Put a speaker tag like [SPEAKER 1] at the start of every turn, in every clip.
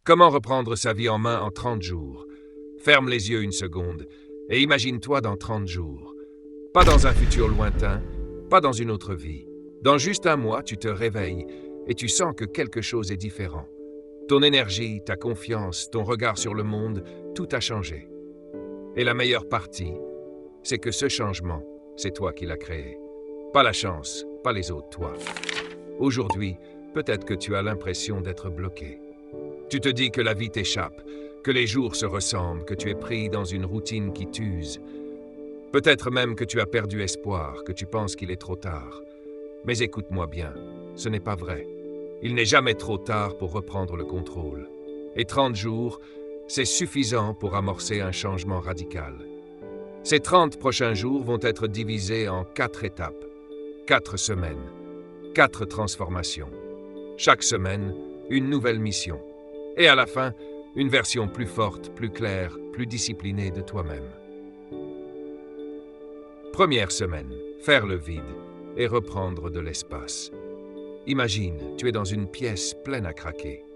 [SPEAKER 1] Comment reprendre sa vie en main en 30 jours? Ferme les yeux une seconde et imagine-toi dans 30 jours. Pas dans un futur lointain, pas dans une autre vie. Dans juste un mois, tu te réveilles et tu sens que quelque chose est différent. Ton énergie, ta confiance, ton regard sur le monde, tout a changé. Et la meilleure partie, c'est que ce changement, c'est toi qui l'as créé. Pas la chance, pas les autres, toi. Aujourd'hui, peut-être que tu as l'impression d'être bloqué. Tu te dis que la vie t'échappe, que les jours se ressemblent, que tu es pris dans une routine qui t'use. Peut-être même que tu as perdu espoir, que tu penses qu'il est trop tard. Mais écoute-moi bien, ce n'est pas vrai. Il n'est jamais trop tard pour reprendre le contrôle. Et 30 jours, c'est suffisant pour amorcer un changement radical. Ces 30 prochains jours vont être divisés en 4 étapes, 4 semaines, 4 transformations. Chaque semaine, une nouvelle mission. Et à la fin, une version plus forte, plus claire, plus disciplinée de toi-même. Première semaine, faire le vide et reprendre de l'espace. Imagine, tu es dans une pièce pleine à craquer.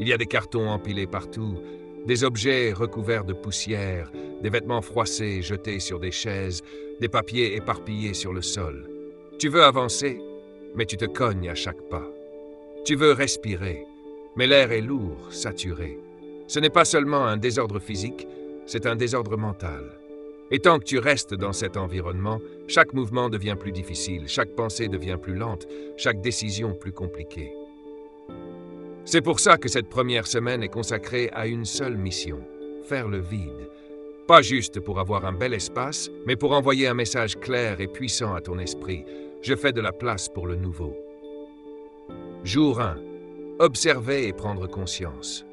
[SPEAKER 1] Il y a des cartons empilés partout, des objets recouverts de poussière, des vêtements froissés jetés sur des chaises, des papiers éparpillés sur le sol. Tu veux avancer, mais tu te cognes à chaque pas. Tu veux respirer, mais l'air est lourd, saturé. Ce n'est pas seulement un désordre physique, c'est un désordre mental. Et tant que tu restes dans cet environnement, chaque mouvement devient plus difficile, chaque pensée devient plus lente, chaque décision plus compliquée. C'est pour ça que cette première semaine est consacrée à une seule mission, faire le vide. Pas juste pour avoir un bel espace, mais pour envoyer un message clair et puissant à ton esprit. Je fais de la place pour le nouveau. Jour 1. Observer et prendre conscience.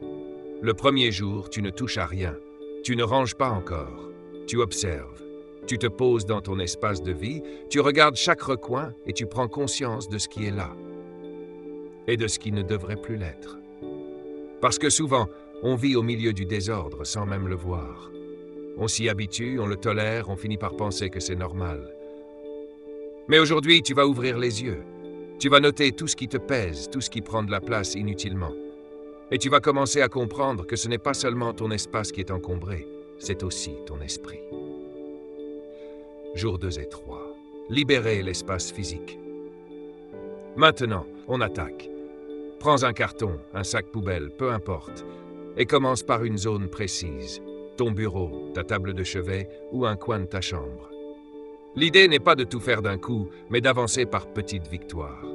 [SPEAKER 1] Le premier jour, tu ne touches à rien. Tu ne ranges pas encore. Tu observes. Tu te poses dans ton espace de vie, tu regardes chaque recoin et tu prends conscience de ce qui est là et de ce qui ne devrait plus l'être. Parce que souvent, on vit au milieu du désordre sans même le voir. On s'y habitue, on le tolère, on finit par penser que c'est normal. Mais aujourd'hui, tu vas ouvrir les yeux. Tu vas noter tout ce qui te pèse, tout ce qui prend de la place inutilement. Et tu vas commencer à comprendre que ce n'est pas seulement ton espace qui est encombré, c'est aussi ton esprit. Jours 2 et 3. Libérer l'espace physique. Maintenant, on attaque. Prends un carton, un sac poubelle, peu importe, et commence par une zone précise. Ton bureau, ta table de chevet ou un coin de ta chambre. L'idée n'est pas de tout faire d'un coup, mais d'avancer par petites victoires.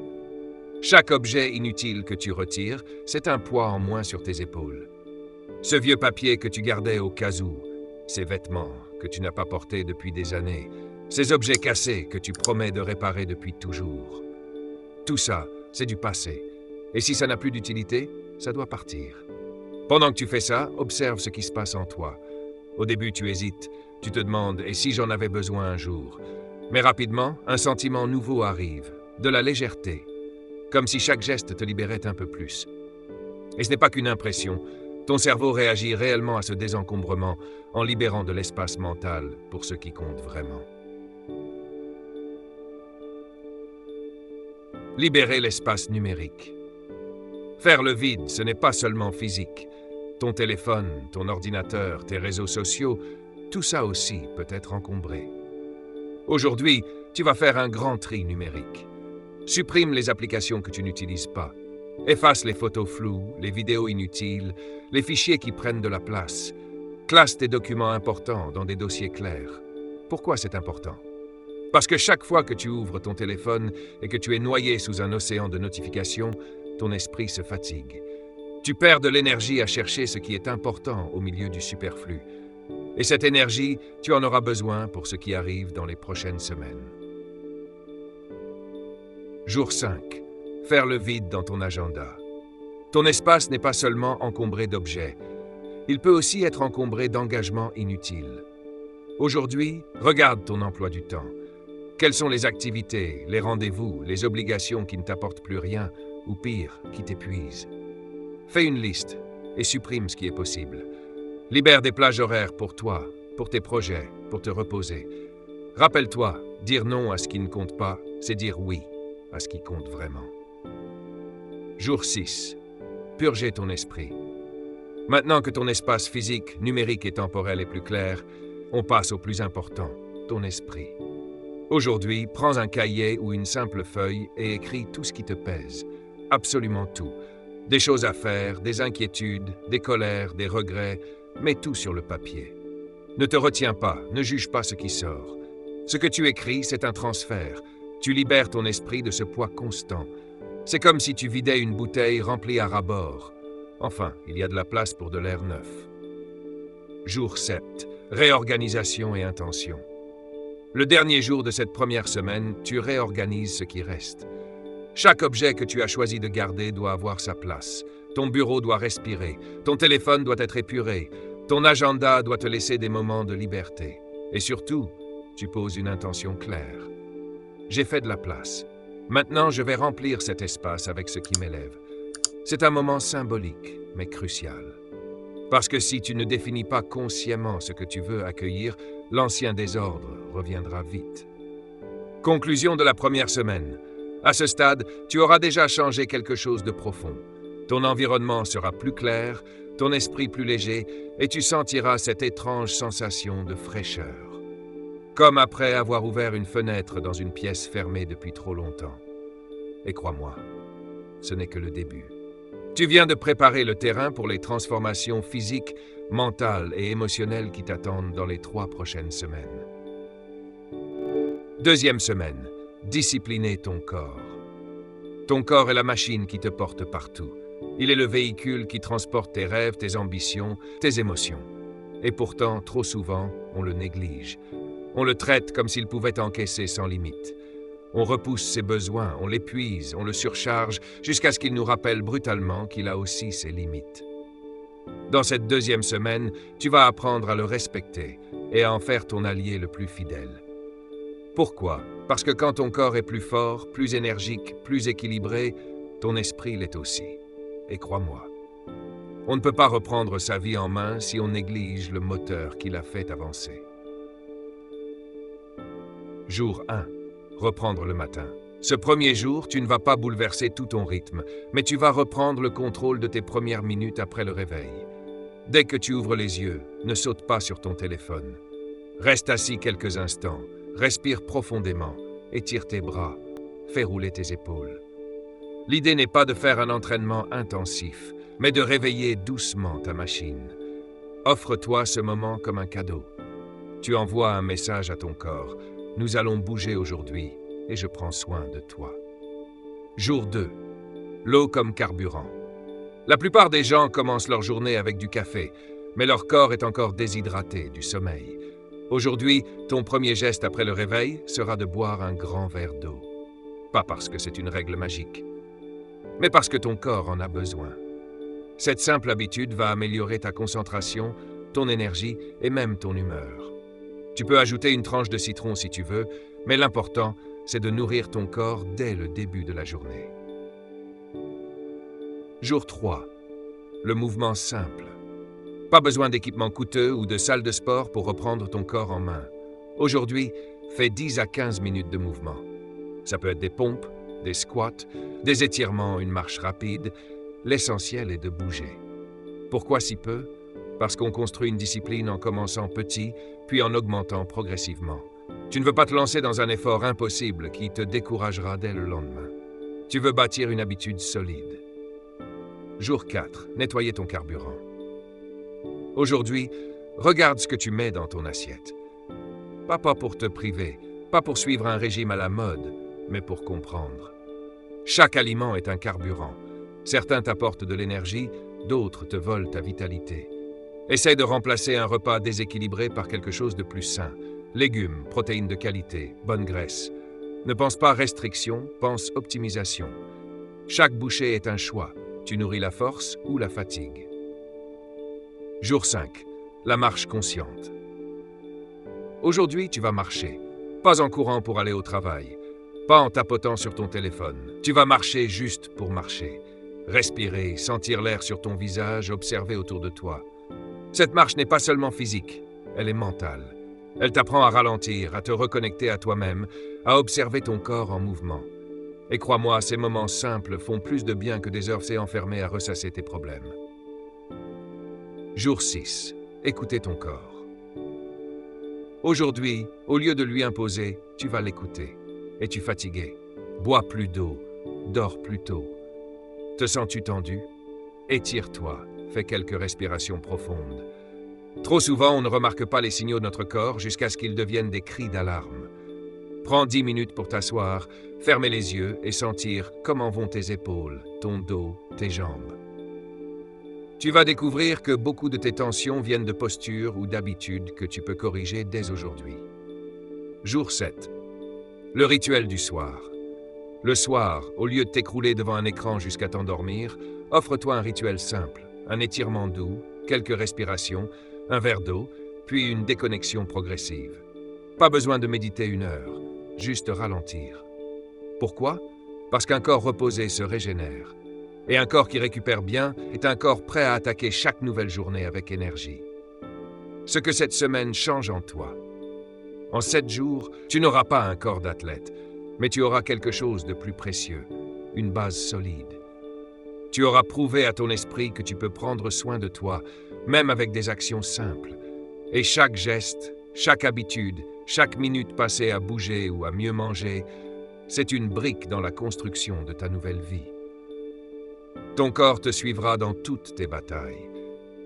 [SPEAKER 1] Chaque objet inutile que tu retires, c'est un poids en moins sur tes épaules. Ce vieux papier que tu gardais au cas où, ces vêtements que tu n'as pas portés depuis des années, ces objets cassés que tu promets de réparer depuis toujours. Tout ça, c'est du passé. Et si ça n'a plus d'utilité, ça doit partir. Pendant que tu fais ça, observe ce qui se passe en toi. Au début, tu hésites, tu te demandes « et si j'en avais besoin un jour ?» Mais rapidement, un sentiment nouveau arrive, de la légèreté, comme si chaque geste te libérait un peu plus. Et ce n'est pas qu'une impression, ton cerveau réagit réellement à ce désencombrement en libérant de l'espace mental pour ce qui compte vraiment. Libérer l'espace numérique. Faire le vide, ce n'est pas seulement physique. Ton téléphone, ton ordinateur, tes réseaux sociaux, tout ça aussi peut être encombré. Aujourd'hui, tu vas faire un grand tri numérique. Supprime les applications que tu n'utilises pas. Efface les photos floues, les vidéos inutiles, les fichiers qui prennent de la place. Classe tes documents importants dans des dossiers clairs. Pourquoi c'est important? Parce que chaque fois que tu ouvres ton téléphone et que tu es noyé sous un océan de notifications, ton esprit se fatigue. Tu perds de l'énergie à chercher ce qui est important au milieu du superflu. Et cette énergie, tu en auras besoin pour ce qui arrive dans les prochaines semaines. Jour 5. Faire le vide dans ton agenda. Ton espace n'est pas seulement encombré d'objets. Il peut aussi être encombré d'engagements inutiles. Aujourd'hui, regarde ton emploi du temps. Quelles sont les activités, les rendez-vous, les obligations qui ne t'apportent plus rien, ou pire, qui t'épuisent? Fais une liste et supprime ce qui est possible. Libère des plages horaires pour toi, pour tes projets, pour te reposer. Rappelle-toi, dire non à ce qui ne compte pas, c'est dire oui à ce qui compte vraiment. Jour 6. Purger ton esprit. Maintenant que ton espace physique, numérique et temporel est plus clair, on passe au plus important, ton esprit. Aujourd'hui, prends un cahier ou une simple feuille et écris tout ce qui te pèse. Absolument tout. Des choses à faire, des inquiétudes, des colères, des regrets, mets tout sur le papier. Ne te retiens pas, ne juge pas ce qui sort. Ce que tu écris, c'est un transfert. Tu libères ton esprit de ce poids constant. C'est comme si tu vidais une bouteille remplie à ras-bord. Enfin, il y a de la place pour de l'air neuf. Jour 7. Réorganisation et intention. Le dernier jour de cette première semaine, tu réorganises ce qui reste. Chaque objet que tu as choisi de garder doit avoir sa place. Ton bureau doit respirer, ton téléphone doit être épuré, ton agenda doit te laisser des moments de liberté. Et surtout, tu poses une intention claire. J'ai fait de la place. Maintenant, je vais remplir cet espace avec ce qui m'élève. C'est un moment symbolique, mais crucial. Parce que si tu ne définis pas consciemment ce que tu veux accueillir, l'ancien désordre reviendra vite. Conclusion de la première semaine. À ce stade, tu auras déjà changé quelque chose de profond. Ton environnement sera plus clair, ton esprit plus léger, et tu sentiras cette étrange sensation de fraîcheur. Comme après avoir ouvert une fenêtre dans une pièce fermée depuis trop longtemps. Et crois-moi, ce n'est que le début. Tu viens de préparer le terrain pour les transformations physiques, mentales et émotionnelles qui t'attendent dans les 3 prochaines semaines. Deuxième semaine, discipliner ton corps. Ton corps est la machine qui te porte partout. Il est le véhicule qui transporte tes rêves, tes ambitions, tes émotions. Et pourtant, trop souvent, on le néglige. On le traite comme s'il pouvait encaisser sans limite. On repousse ses besoins, on l'épuise, on le surcharge, jusqu'à ce qu'il nous rappelle brutalement qu'il a aussi ses limites. Dans cette deuxième semaine, tu vas apprendre à le respecter et à en faire ton allié le plus fidèle. Pourquoi? Parce que quand ton corps est plus fort, plus énergique, plus équilibré, ton esprit l'est aussi. Et crois-moi, on ne peut pas reprendre sa vie en main si on néglige le moteur qui l'a fait avancer. Jour 1. Reprendre le matin. Ce premier jour, tu ne vas pas bouleverser tout ton rythme, mais tu vas reprendre le contrôle de tes premières minutes après le réveil. Dès que tu ouvres les yeux, ne saute pas sur ton téléphone. Reste assis quelques instants, respire profondément, étire tes bras, fais rouler tes épaules. L'idée n'est pas de faire un entraînement intensif, mais de réveiller doucement ta machine. Offre-toi ce moment comme un cadeau. Tu envoies un message à ton corps. Nous allons bouger aujourd'hui et je prends soin de toi. Jour 2. L'eau comme carburant. La plupart des gens commencent leur journée avec du café, mais leur corps est encore déshydraté du sommeil. Aujourd'hui, ton premier geste après le réveil sera de boire un grand verre d'eau. Pas parce que c'est une règle magique, mais parce que ton corps en a besoin. Cette simple habitude va améliorer ta concentration, ton énergie et même ton humeur. Tu peux ajouter une tranche de citron si tu veux, mais l'important, c'est de nourrir ton corps dès le début de la journée. Jour 3. Le mouvement simple. Pas besoin d'équipement coûteux ou de salle de sport pour reprendre ton corps en main. Aujourd'hui, fais 10 à 15 minutes de mouvement. Ça peut être des pompes, des squats, des étirements, une marche rapide. L'essentiel est de bouger. Pourquoi si peu? Parce qu'on construit une discipline en commençant petit, puis en augmentant progressivement. Tu ne veux pas te lancer dans un effort impossible qui te découragera dès le lendemain. Tu veux bâtir une habitude solide. Jour 4. Nettoyer ton carburant. Aujourd'hui, regarde ce que tu mets dans ton assiette. Pas pour te priver, pas pour suivre un régime à la mode, mais pour comprendre. Chaque aliment est un carburant. Certains t'apportent de l'énergie, d'autres te volent ta vitalité. Essaie de remplacer un repas déséquilibré par quelque chose de plus sain. Légumes, protéines de qualité, bonne graisse. Ne pense pas restriction, pense optimisation. Chaque bouchée est un choix. Tu nourris la force ou la fatigue. Jour 5. La marche consciente. Aujourd'hui, tu vas marcher. Pas en courant pour aller au travail. Pas en tapotant sur ton téléphone. Tu vas marcher juste pour marcher. Respirer, sentir l'air sur ton visage, observer autour de toi. Cette marche n'est pas seulement physique, elle est mentale. Elle t'apprend à ralentir, à te reconnecter à toi-même, à observer ton corps en mouvement. Et crois-moi, ces moments simples font plus de bien que des heures enfermées à ressasser tes problèmes. Jour 6. Écoutez ton corps. Aujourd'hui, au lieu de lui imposer, tu vas l'écouter. Es-tu fatigué? Bois plus d'eau, dors plus tôt. Te sens-tu tendu? Étire-toi, fais quelques respirations profondes. Trop souvent, on ne remarque pas les signaux de notre corps jusqu'à ce qu'ils deviennent des cris d'alarme. Prends 10 minutes pour t'asseoir, fermer les yeux et sentir comment vont tes épaules, ton dos, tes jambes. Tu vas découvrir que beaucoup de tes tensions viennent de postures ou d'habitudes que tu peux corriger dès aujourd'hui. Jour 7. Le rituel du soir. Le soir, au lieu de t'écrouler devant un écran jusqu'à t'endormir, offre-toi un rituel simple, un étirement doux, quelques respirations, un verre d'eau, puis une déconnexion progressive. Pas besoin de méditer 1 heure, juste ralentir. Pourquoi? Parce qu'un corps reposé se régénère. Et un corps qui récupère bien est un corps prêt à attaquer chaque nouvelle journée avec énergie. Ce que cette semaine change en toi. En 7 jours, tu n'auras pas un corps d'athlète, mais tu auras quelque chose de plus précieux, une base solide. Tu auras prouvé à ton esprit que tu peux prendre soin de toi, même avec des actions simples. Et chaque geste, chaque habitude, chaque minute passée à bouger ou à mieux manger, c'est une brique dans la construction de ta nouvelle vie. Ton corps te suivra dans toutes tes batailles,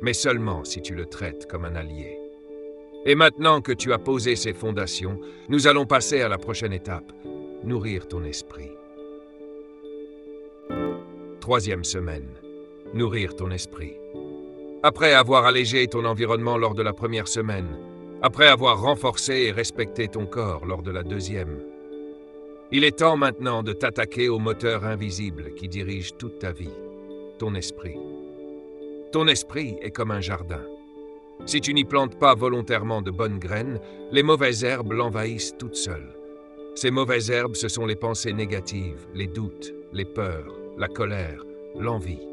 [SPEAKER 1] mais seulement si tu le traites comme un allié. Et maintenant que tu as posé ces fondations, nous allons passer à la prochaine étape, nourrir ton esprit. 3e semaine, nourrir ton esprit. Après avoir allégé ton environnement lors de la 1re semaine, après avoir renforcé et respecté ton corps lors de la 2e, il est temps maintenant de t'attaquer au moteur invisible qui dirige toute ta vie, ton esprit. Ton esprit est comme un jardin. Si tu n'y plantes pas volontairement de bonnes graines, les mauvaises herbes l'envahissent toutes seules. Ces mauvaises herbes, ce sont les pensées négatives, les doutes, les peurs, la colère, l'envie.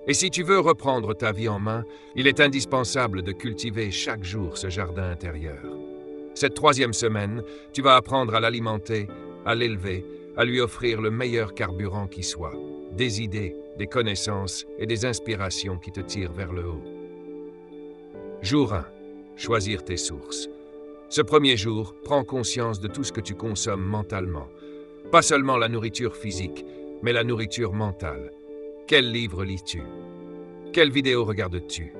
[SPEAKER 1] Et si tu veux reprendre ta vie en main, il est indispensable de cultiver chaque jour ce jardin intérieur. Cette 3e semaine, tu vas apprendre à l'alimenter, à l'élever, à lui offrir le meilleur carburant qui soit, des idées, des connaissances et des inspirations qui te tirent vers le haut. Jour 1. Choisir tes sources. Ce 1er jour, prends conscience de tout ce que tu consommes mentalement. Pas seulement la nourriture physique, mais la nourriture mentale. Quel livre lis-tu? Quelle vidéo regardes-tu?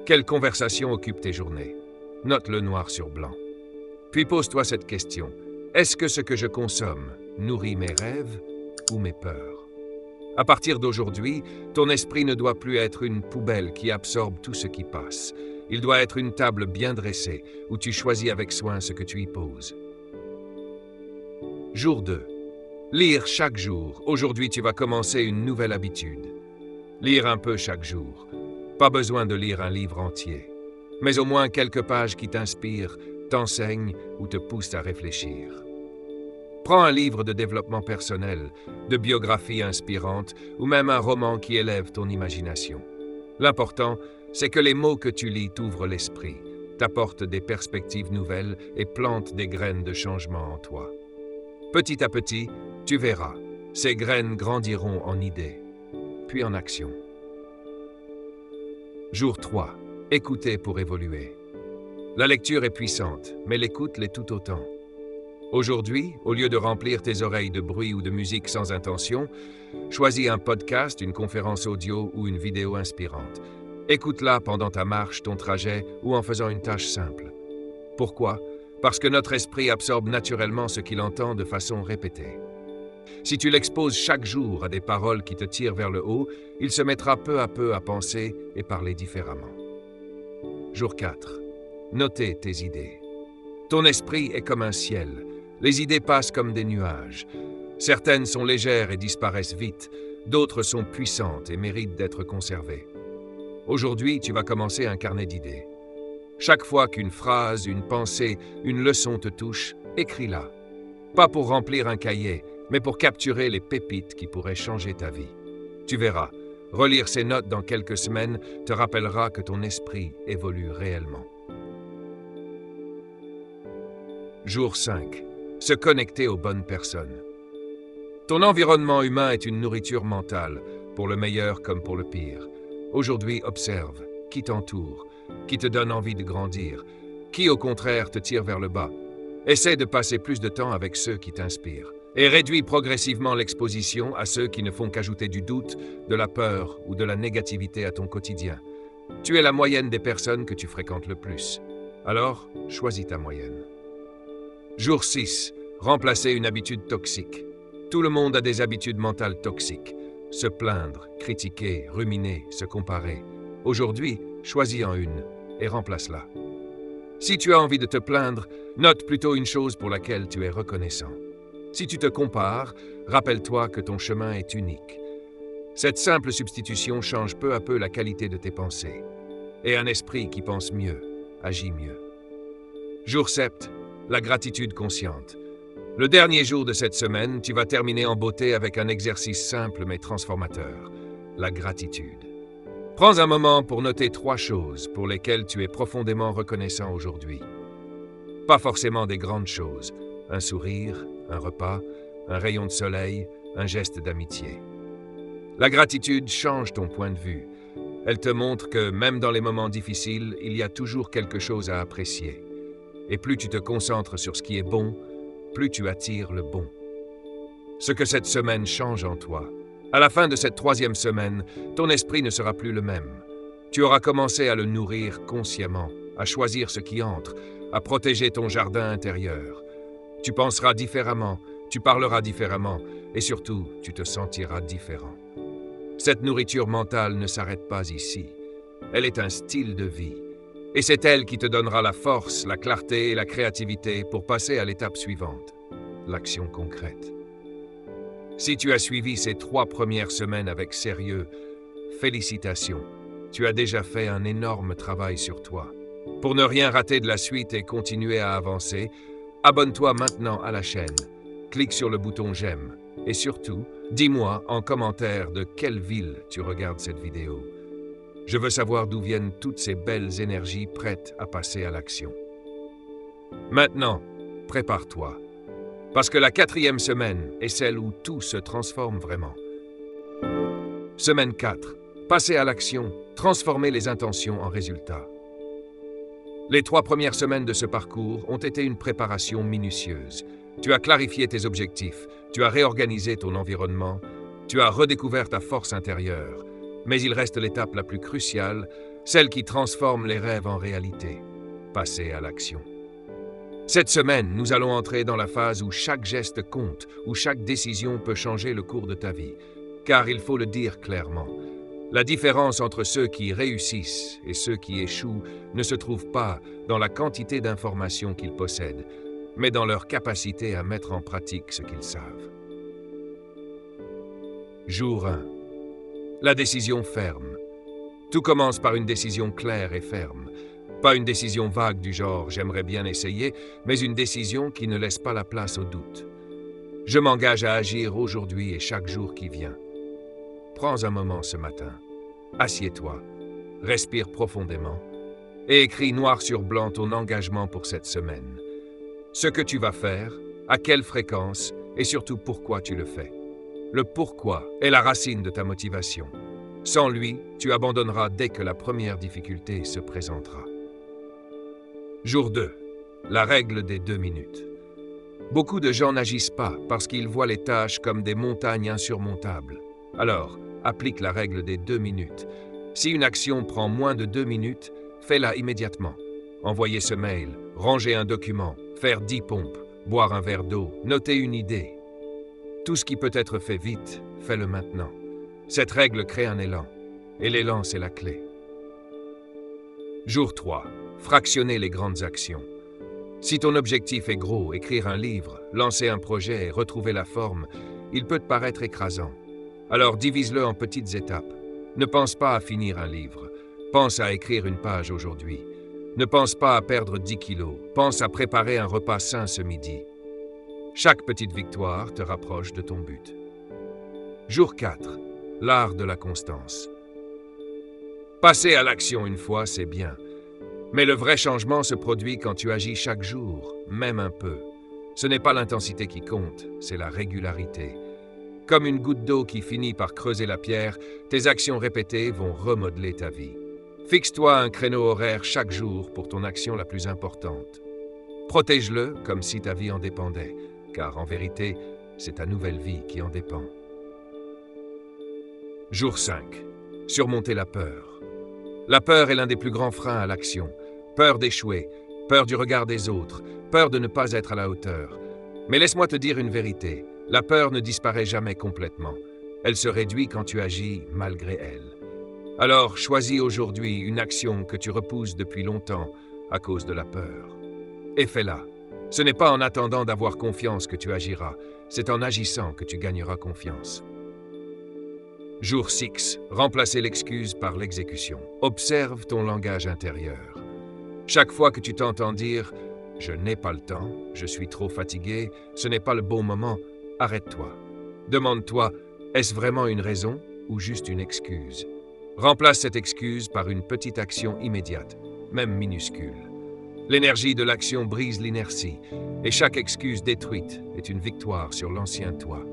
[SPEAKER 1] Quelle conversation occupe tes journées? Note-le noir sur blanc. Puis pose-toi cette question. Est-ce que ce que je consomme nourrit mes rêves ou mes peurs? À partir d'aujourd'hui, ton esprit ne doit plus être une poubelle qui absorbe tout ce qui passe. Il doit être une table bien dressée, où tu choisis avec soin ce que tu y poses. Jour 2. Lire chaque jour. Aujourd'hui, tu vas commencer une nouvelle habitude. Lire un peu chaque jour. Pas besoin de lire un livre entier, mais au moins quelques pages qui t'inspirent, t'enseignent ou te poussent à réfléchir. Prends un livre de développement personnel, de biographie inspirante ou même un roman qui élève ton imagination. L'important, c'est que les mots que tu lis t'ouvrent l'esprit, t'apportent des perspectives nouvelles et plantent des graines de changement en toi. Petit à petit, tu verras, ces graines grandiront en idées, puis en action. Jour 3. Écouter pour évoluer. La lecture est puissante, mais l'écoute l'est tout autant. Aujourd'hui, au lieu de remplir tes oreilles de bruit ou de musique sans intention, choisis un podcast, une conférence audio ou une vidéo inspirante. Écoute-la pendant ta marche, ton trajet ou en faisant une tâche simple. Pourquoi? Parce que notre esprit absorbe naturellement ce qu'il entend de façon répétée. Si tu l'exposes chaque jour à des paroles qui te tirent vers le haut, il se mettra peu à peu à penser et parler différemment. Jour 4. Notez tes idées. Ton esprit est comme un ciel. Les idées passent comme des nuages. Certaines sont légères et disparaissent vite, d'autres sont puissantes et méritent d'être conservées. Aujourd'hui, tu vas commencer un carnet d'idées. Chaque fois qu'une phrase, une pensée, une leçon te touche, écris-la. Pas pour remplir un cahier, mais pour capturer les pépites qui pourraient changer ta vie. Tu verras, relire ces notes dans quelques semaines te rappellera que ton esprit évolue réellement. Jour 5. Se connecter aux bonnes personnes. Ton environnement humain est une nourriture mentale, pour le meilleur comme pour le pire. Aujourd'hui, observe. qui t'entoure, qui te donne envie de grandir, qui au contraire te tire vers le bas. Essaie de passer plus de temps avec ceux qui t'inspirent et réduis progressivement l'exposition à ceux qui ne font qu'ajouter du doute, de la peur ou de la négativité à ton quotidien. Tu es la moyenne des personnes que tu fréquentes le plus. Alors, choisis ta moyenne. Jour 6. Remplacer une habitude toxique. Tout le monde a des habitudes mentales toxiques. Se plaindre, critiquer, ruminer, se comparer. Aujourd'hui, choisis-en une et remplace-la. Si tu as envie de te plaindre, note plutôt une chose pour laquelle tu es reconnaissant. Si tu te compares, rappelle-toi que ton chemin est unique. Cette simple substitution change peu à peu la qualité de tes pensées. Et un esprit qui pense mieux, agit mieux. Jour 7. La gratitude consciente. Le dernier jour de cette semaine, tu vas terminer en beauté avec un exercice simple mais transformateur. La gratitude. Prends un moment pour noter 3 choses pour lesquelles tu es profondément reconnaissant aujourd'hui. Pas forcément des grandes choses. Un sourire, un repas, un rayon de soleil, un geste d'amitié. La gratitude change ton point de vue. Elle te montre que même dans les moments difficiles, il y a toujours quelque chose à apprécier. Et plus tu te concentres sur ce qui est bon, plus tu attires le bon. Ce que cette semaine change en toi. À la fin de cette 3e semaine, ton esprit ne sera plus le même. Tu auras commencé à le nourrir consciemment, à choisir ce qui entre, à protéger ton jardin intérieur. Tu penseras différemment, tu parleras différemment et surtout, tu te sentiras différent. Cette nourriture mentale ne s'arrête pas ici. Elle est un style de vie. Et c'est elle qui te donnera la force, la clarté et la créativité pour passer à l'étape suivante, l'action concrète. Si tu as suivi ces 3 premières semaines avec sérieux, félicitations, tu as déjà fait un énorme travail sur toi. Pour ne rien rater de la suite et continuer à avancer, abonne-toi maintenant à la chaîne, clique sur le bouton j'aime et surtout, dis-moi en commentaire de quelle ville tu regardes cette vidéo. Je veux savoir d'où viennent toutes ces belles énergies prêtes à passer à l'action. Maintenant, prépare-toi. Parce que la 4e semaine est celle où tout se transforme vraiment. Semaine 4. Passer à l'action, transformer les intentions en résultats. Les 3 premières semaines de ce parcours ont été une préparation minutieuse. Tu as clarifié tes objectifs, tu as réorganisé ton environnement, tu as redécouvert ta force intérieure. Mais il reste l'étape la plus cruciale, celle qui transforme les rêves en réalité. Passer à l'action. Cette semaine, nous allons entrer dans la phase où chaque geste compte, où chaque décision peut changer le cours de ta vie. Car il faut le dire clairement, la différence entre ceux qui réussissent et ceux qui échouent ne se trouve pas dans la quantité d'informations qu'ils possèdent, mais dans leur capacité à mettre en pratique ce qu'ils savent. Jour 1. La décision ferme. Tout commence par une décision claire et ferme. Pas une décision vague du genre « j'aimerais bien essayer », mais une décision qui ne laisse pas la place au doute. Je m'engage à agir aujourd'hui et chaque jour qui vient. Prends un moment ce matin. Assieds-toi, respire profondément et écris noir sur blanc ton engagement pour cette semaine. Ce que tu vas faire, à quelle fréquence et surtout pourquoi tu le fais. Le pourquoi est la racine de ta motivation. Sans lui, tu abandonneras dès que la première difficulté se présentera. Jour 2. La règle des 2 minutes. Beaucoup de gens n'agissent pas parce qu'ils voient les tâches comme des montagnes insurmontables. Alors, applique la règle des 2 minutes. Si une action prend moins de 2 minutes, fais-la immédiatement. Envoyer ce mail, ranger un document, faire 10 pompes, boire un verre d'eau, noter une idée. Tout ce qui peut être fait vite, fais-le maintenant. Cette règle crée un élan, et l'élan, c'est la clé. Jour 3. Fractionner les grandes actions. Si ton objectif est gros, écrire un livre, lancer un projet et retrouver la forme, il peut te paraître écrasant. Alors divise-le en petites étapes. Ne pense pas à finir un livre. Pense à écrire une page aujourd'hui. Ne pense pas à perdre 10 kilos. Pense à préparer un repas sain ce midi. Chaque petite victoire te rapproche de ton but. Jour 4. L'art de la constance. Passer à l'action une fois, c'est bien. Mais le vrai changement se produit quand tu agis chaque jour, même un peu. Ce n'est pas l'intensité qui compte, c'est la régularité. Comme une goutte d'eau qui finit par creuser la pierre, tes actions répétées vont remodeler ta vie. Fixe-toi un créneau horaire chaque jour pour ton action la plus importante. Protège-le comme si ta vie en dépendait, car en vérité, c'est ta nouvelle vie qui en dépend. Jour 5. Surmonter la peur. La peur est l'un des plus grands freins à l'action. Peur d'échouer, peur du regard des autres, peur de ne pas être à la hauteur. Mais laisse-moi te dire une vérité, la peur ne disparaît jamais complètement. Elle se réduit quand tu agis malgré elle. Alors choisis aujourd'hui une action que tu repousses depuis longtemps à cause de la peur. Et fais-la. Ce n'est pas en attendant d'avoir confiance que tu agiras, c'est en agissant que tu gagneras confiance. Jour 6. Remplacer l'excuse par l'exécution. Observe ton langage intérieur. Chaque fois que tu t'entends dire « Je n'ai pas le temps, je suis trop fatigué, ce n'est pas le bon moment », arrête-toi. Demande-toi « Est-ce vraiment une raison ou juste une excuse ?» Remplace cette excuse par une petite action immédiate, même minuscule. L'énergie de l'action brise l'inertie, et chaque excuse détruite est une victoire sur l'ancien toi.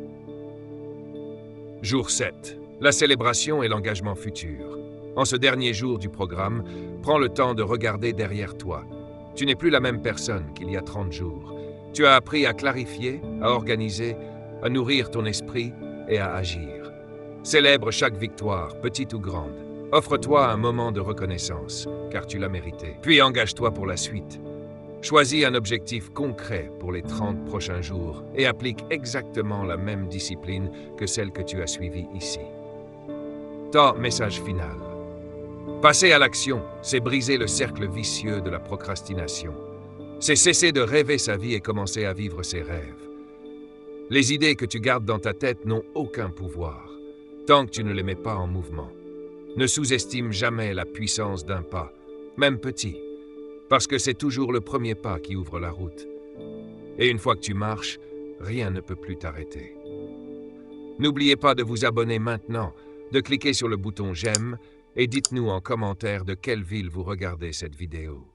[SPEAKER 1] Jour 7. La célébration et l'engagement futur. En ce dernier jour du programme, prends le temps de regarder derrière toi. Tu n'es plus la même personne qu'il y a 30 jours. Tu as appris à clarifier, à organiser, à nourrir ton esprit et à agir. Célèbre chaque victoire, petite ou grande. Offre-toi un moment de reconnaissance, car tu l'as mérité. Puis engage-toi pour la suite. Choisis un objectif concret pour les 30 prochains jours et applique exactement la même discipline que celle que tu as suivie ici. Ton message final. Passer à l'action, c'est briser le cercle vicieux de la procrastination. C'est cesser de rêver sa vie et commencer à vivre ses rêves. Les idées que tu gardes dans ta tête n'ont aucun pouvoir, tant que tu ne les mets pas en mouvement. Ne sous-estime jamais la puissance d'un pas, même petit, parce que c'est toujours le premier pas qui ouvre la route. Et une fois que tu marches, rien ne peut plus t'arrêter. N'oubliez pas de vous abonner maintenant, de cliquer sur le bouton j'aime et dites-nous en commentaire de quelle ville vous regardez cette vidéo.